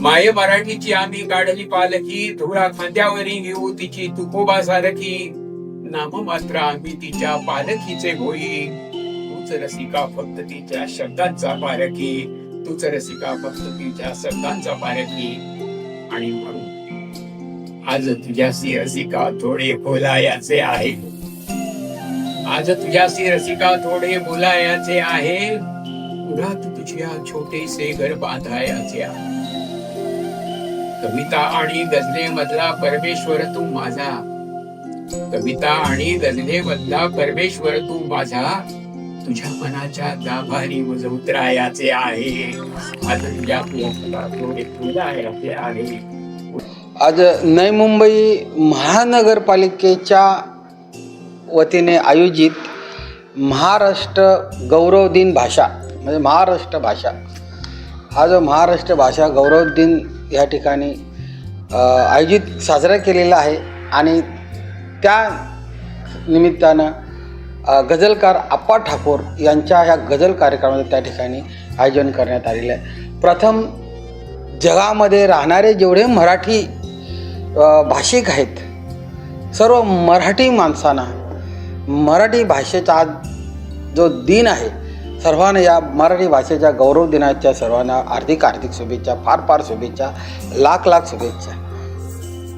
माये मराठीची आम्ही काढली पालखी, धुळा खांद्यावरी घेऊ तिची तुकोबा सारखी. नाम मात्र आम्ही तिच्या पालखीचे होई. तूच रसिका फक्त तिच्या शब्दांचा पारखी. तूच रसिका फक्त तिच्या शब्दांचा पारखी. आणि म्हणून आज तुझ्याशी रसिका थोडे बोलायचे आहे. आज तुझ्याशी रसिका थोडे बोलायचे आहे. उरात तुझ्या छोटेसे घर बांधायचे आहे. कविता आणि गझले मधला परमेश्वर तू माझा. कविता आणि गझले मधला परमेश्वर तू माझा. तुझ्या मनाच्या गाभारी मुझ उतरायाचे आहे. आज तुझ्या थोडे बोलायचे आहे. आज नवी मुंबई महानगरपालिकेच्या वतीने आयोजित महाराष्ट्र गौरव दिन भाषा म्हणजे महाराष्ट्र भाषा, हा जो महाराष्ट्र भाषा गौरव दिन या ठिकाणी आयोजित साजरा केलेला आहे. आणि त्या निमित्तानं गझलकार आप्पा ठाकूर यांच्या ह्या गझल कार्यक्रमाचं त्या ठिकाणी आयोजन करण्यात आलेलं आहे. प्रथम जगामध्ये राहणारे जेवढे मराठी भाषिक आहेत, सर्व मराठी माणसांना मराठी भाषेचा आज जो दिन आहे, सर्वांना या मराठी भाषेच्या गौरव दिनाच्या सर्वांना हार्दिक शुभेच्छा, फार फार शुभेच्छा, लाख लाख शुभेच्छा.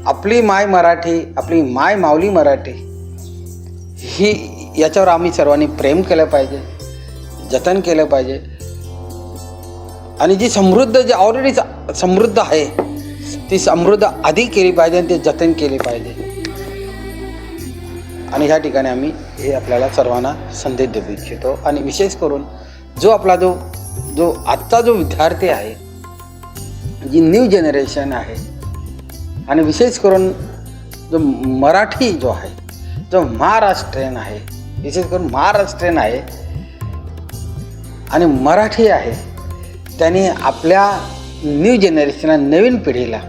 आपली माय मराठी, आपली माय माऊली मराठी ही, याच्यावर आम्ही सर्वांनी प्रेम केलं पाहिजे, जतन केलं पाहिजे. आणि जी समृद्ध, जी ऑलरेडी समृद्ध आहे, ती समृद्ध अधिक केली पाहिजे आणि ते जतन केली पाहिजे. आणि ह्या ठिकाणी आम्ही हे आपल्याला सर्वांना संदेश देऊ इच्छितो. आणि विशेष करून जो आपला जो आजचा जो विद्यार्थी आहे, जी न्यू जनरेशन आहे, आणि विशेष करून जो मराठी जो आहे, जो महाराष्ट्रीयन आहे, विशेष करून महाराष्ट्रीयन आहे आणि मराठी आहे, त्याने आपल्या न्यू जनरेशनला, नवीन पिढीला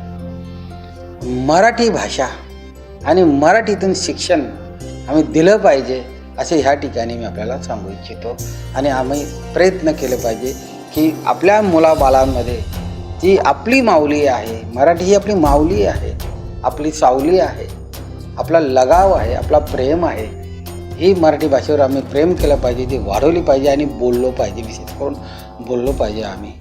मराठी भाषा आणि मराठीतून शिक्षण आम्ही दिलं पाहिजे, असे ह्या ठिकाणी मी आपल्याला सांगू इच्छितो. आणि आम्ही प्रयत्न केले पाहिजे की आपल्या मुलाबाळांमध्ये जी आपली माऊली आहे, मराठी ही आपली माऊली आहे, आपली सावली आहे, आपला लगाव आहे, आपला प्रेम आहे, ही मराठी भाषेवर आम्ही प्रेम केलं पाहिजे, ती वाढवली पाहिजे आणि बोललो पाहिजे, विशेष करून बोललो पाहिजे आम्ही.